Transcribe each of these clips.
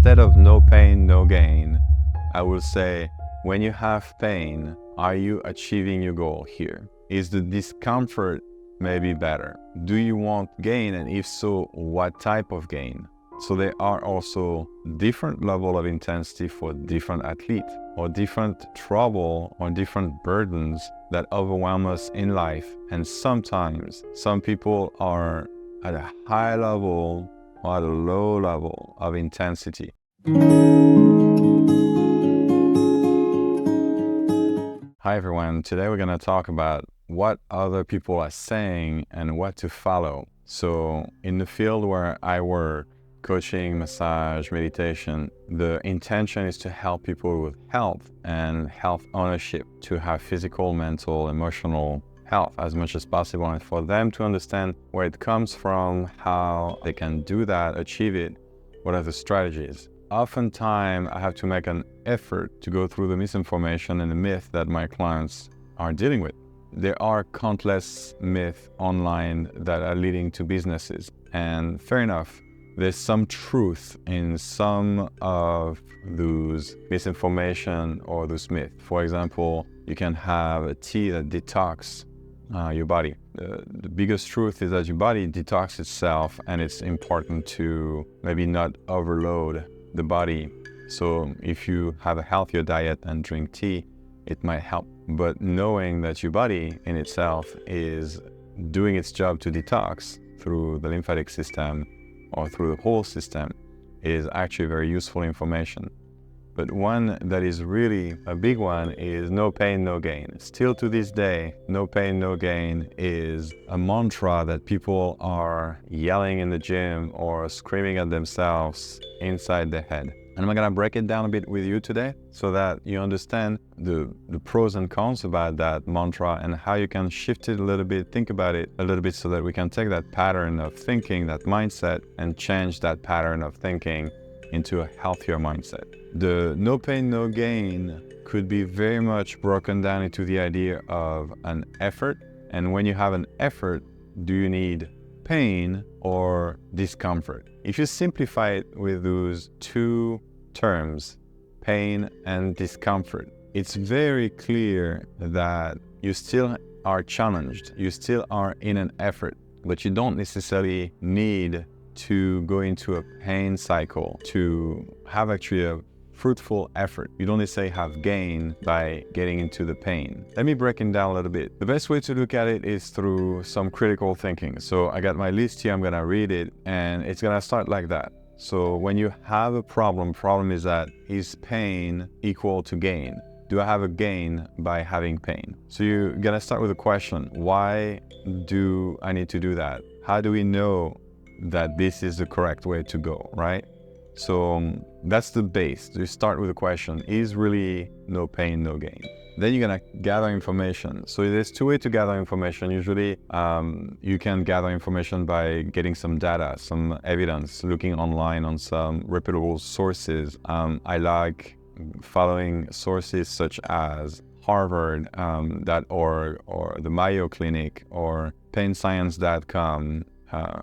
instead of no pain, no gain, I will say, when you have pain, are you achieving your goal here? Is the discomfort maybe better? Do you want gain? And if so, what type of gain? So there are also different level of intensity for different athletes, or different trouble or different burdens that overwhelm us in life. And sometimes some people are at a high level or at a low level of intensity. Hi everyone, today we're going to talk about what other people are saying and what to follow. So in the field where I work, coaching, massage, meditation, the intention is to help people with health and health ownership, to have physical, mental, emotional health as much as possible, and for them to understand where it comes from, how they can do that, achieve it, what are the strategies. Oftentimes, I have to make an effort to go through the misinformation and the myth that my clients are dealing with. There are countless myths online that are leading to businesses, and fair enough, there's some truth in some of those misinformation or those myths. For example, you can have a tea that detox your body. The biggest truth is that your body detox itself, and it's important to maybe not overload the body. So if you have a healthier diet and drink tea, it might help. But knowing that your body in itself is doing its job to detox through the lymphatic system or through the whole system is actually very useful information. But one that is really a big one is no pain, no gain. Still to this day, no pain, no gain is a mantra that people are yelling in the gym or screaming at themselves inside their head. And I'm gonna break it down a bit with you today so that you understand the pros and cons about that mantra and how you can shift it a little bit, think about it a little bit, so that we can take that pattern of thinking, that mindset, and change that pattern of thinking into a healthier mindset. The no pain, no gain could be very much broken down into the idea of an effort. And when you have an effort, do you need pain or discomfort? If you simplify it with those two terms, pain and discomfort, it's very clear that you still are challenged, you still are in an effort, but you don't necessarily need to go into a pain cycle to have actually a fruitful effort. You don't necessarily have gain by getting into the pain. Let me break it down a little bit. The best way to look at it is through some critical thinking. So I got my list here, I'm gonna read it, and it's gonna start like that. So when you have a problem is that, is pain equal to gain? Do I have a gain by having pain? So you're gonna start with a question. Why do I need to do that? How do we know that this is the correct way to go, right? So that's the base. You start with a question, is really no pain, no gain? Then you're gonna gather information. So there's two ways to gather information. Usually you can gather information by getting some data, some evidence, looking online on some reputable sources. I like following sources such as Harvard, or the Mayo Clinic, or painscience.com,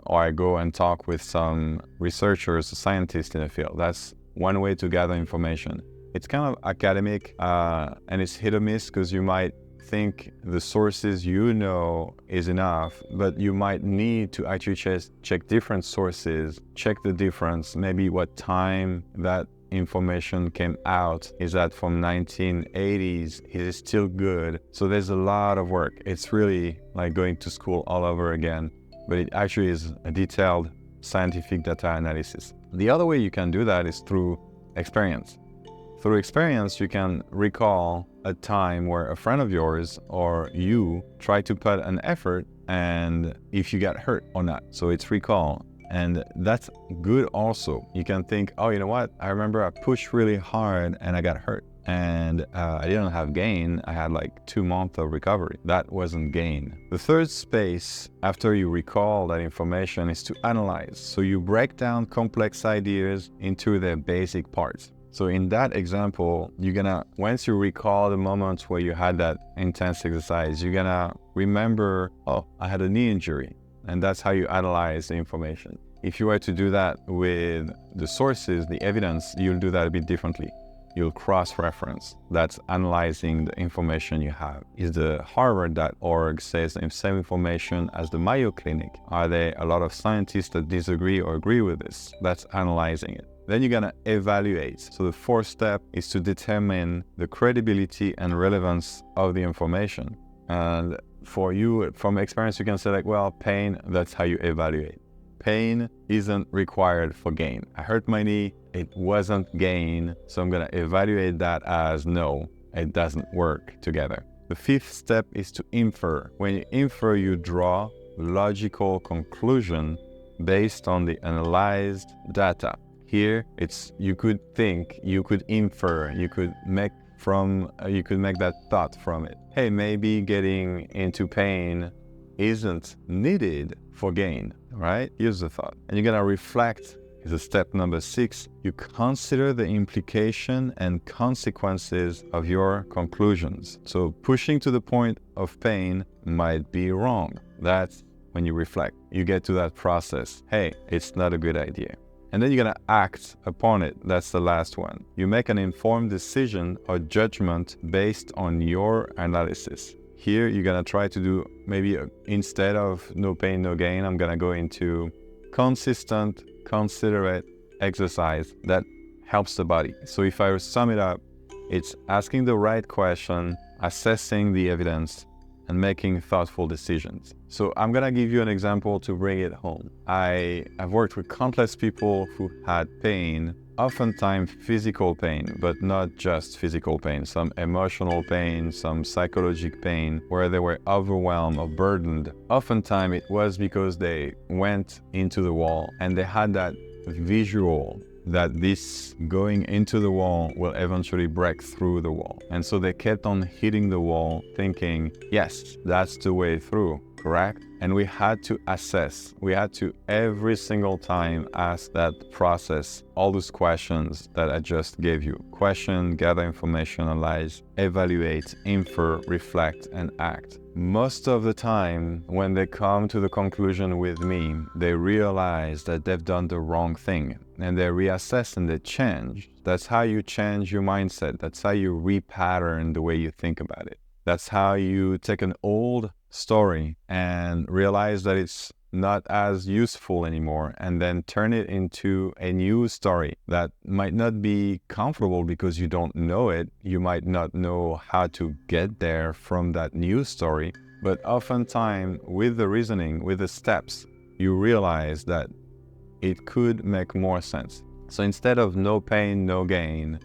or I go and talk with some researchers, scientists in the field. That's one way to gather information. It's kind of academic and it's hit or miss, because you might think the sources you know is enough, but you might need to actually check different sources, check the difference, maybe what time that information came out. Is that from 1980s? Is it still good? So there's a lot of work. It's really like going to school all over again, but it actually is a detailed scientific data analysis. The other way you can do that is through experience. Through experience, you can recall a time where a friend of yours or you tried to put an effort, and if you got hurt or not. So it's recall. And that's good also. You can think, oh, you know what? I remember I pushed really hard and I got hurt. And I didn't have gain. I had like 2 months of recovery. That wasn't gain. The third space after you recall that information is to analyze. So you break down complex ideas into their basic parts. So in that example, you're gonna, once you recall the moments where you had that intense exercise, you're gonna remember, oh, I had a knee injury. And that's how you analyze the information. If you were to do that with the sources, the evidence, you'll do that a bit differently. You'll cross-reference. That's analyzing the information you have. Is the Harvard.org says the same information as the Mayo Clinic? Are there a lot of scientists that disagree or agree with this? That's analyzing it. Then you're gonna evaluate. So the fourth step is to determine the credibility and relevance of the information. And for you, from experience, you can say like, well, pain, that's how you evaluate. Pain isn't required for gain. I hurt my knee, it wasn't gain, so I'm gonna evaluate that as no, it doesn't work together. The fifth step is to infer. When you infer, you draw logical conclusion based on the analyzed data. Here, you could think, you could infer, you could make that thought from it. Hey, maybe getting into pain isn't needed for gain, right? Here's the thought. And you're gonna reflect. Is a step number 6. You consider the implication and consequences of your conclusions. So pushing to the point of pain might be wrong. That's when you reflect. You get to that process. Hey, it's not a good idea. And then you're gonna act upon it. That's the last one. You make an informed decision or judgment based on your analysis. Here, you're gonna try to do maybe instead of no pain, no gain, I'm gonna go into consistent, considerate exercise that helps the body. So if I sum it up, it's asking the right question, assessing the evidence, and making thoughtful decisions. So I'm gonna give you an example to bring it home. I've worked with countless people who had pain, oftentimes physical pain, but not just physical pain, some emotional pain, some psychological pain, where they were overwhelmed or burdened. Oftentimes it was because they went into the wall and they had that visual that this going into the wall will eventually break through the wall. And so they kept on hitting the wall thinking, yes, that's the way through, correct? And we had to assess. We had to every single time ask that process, all those questions that I just gave you. Question, gather information, analyze, evaluate, infer, reflect, and act. Most of the time, when they come to the conclusion with me, they realize that they've done the wrong thing and they reassess and they change. That's how you change your mindset. That's how you repattern the way you think about it. That's how you take an old story and realize that it's not as useful anymore, and then turn it into a new story that might not be comfortable because you don't know it. You might not know how to get there from that new story, but oftentimes with the reasoning, with the steps, you realize that it could make more sense. So instead of no pain, no gain,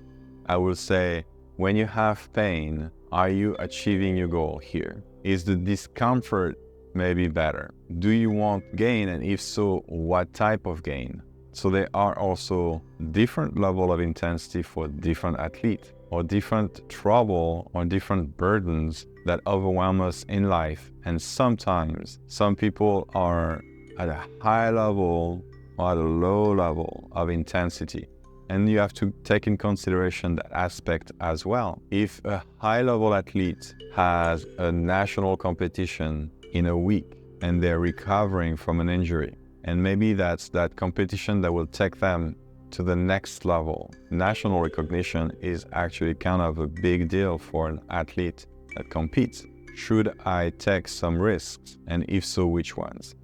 I will say, when you have pain, are you achieving your goal here? Is the discomfort maybe better? Do you want gain? And if so, what type of gain? So there are also different level of intensity for different athletes, or different trouble or different burdens that overwhelm us in life. And sometimes some people are at a high level or at a low level of intensity. And you have to take in consideration that aspect as well. If a high-level athlete has a national competition in a week and they're recovering from an injury, and maybe that's that competition that will take them to the next level. National recognition is actually kind of a big deal for an athlete that competes. Should I take some risks? And if so, which ones?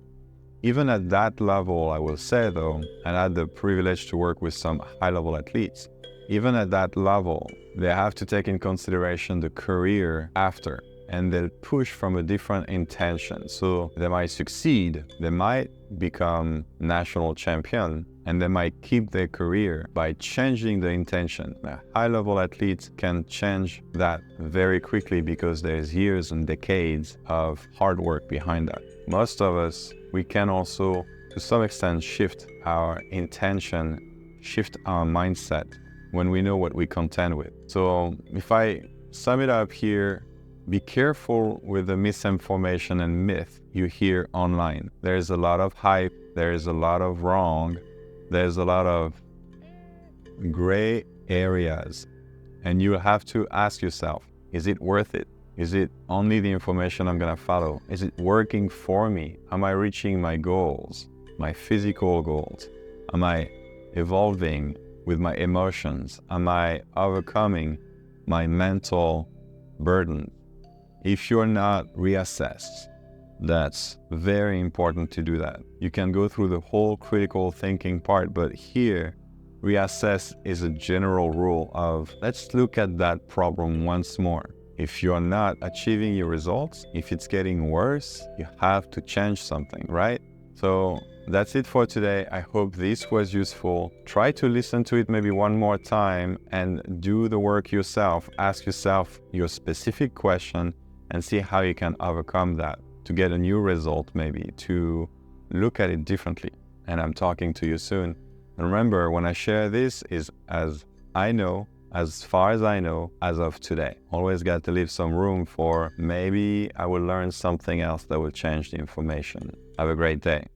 Even at that level, I will say though, and I had the privilege to work with some high-level athletes, even at that level, they have to take in consideration the career after, and they'll push from a different intention. So they might succeed, they might become national champion, and they might keep their career by changing the intention. High-level athletes can change that very quickly because there's years and decades of hard work behind that. Most of us, we can also, to some extent, shift our intention, shift our mindset when we know what we contend with. So if I sum it up here, be careful with the misinformation and myth you hear online. There's a lot of hype, there's a lot of wrong, there's a lot of gray areas, and you have to ask yourself, is it worth it? Is it only the information I'm gonna follow? Is it working for me? Am I reaching my goals? my physical goals? Am I evolving with my emotions? Am I overcoming my mental burden? If you're not, reassess. That's very important to do that. You can go through the whole critical thinking part, but here, reassess is a general rule of let's look at that problem once more. If you're not achieving your results, if it's getting worse, you have to change something, right? So that's it for today. I hope this was useful. Try to listen to it maybe one more time and do the work yourself. Ask yourself your specific question and see how you can overcome that to get a new result, maybe to look at it differently. And I'm talking to you soon. And remember, when I share this is as I know, as far as I know, as of today. Always got to leave some room for maybe I will learn something else that will change the information. Have a great day.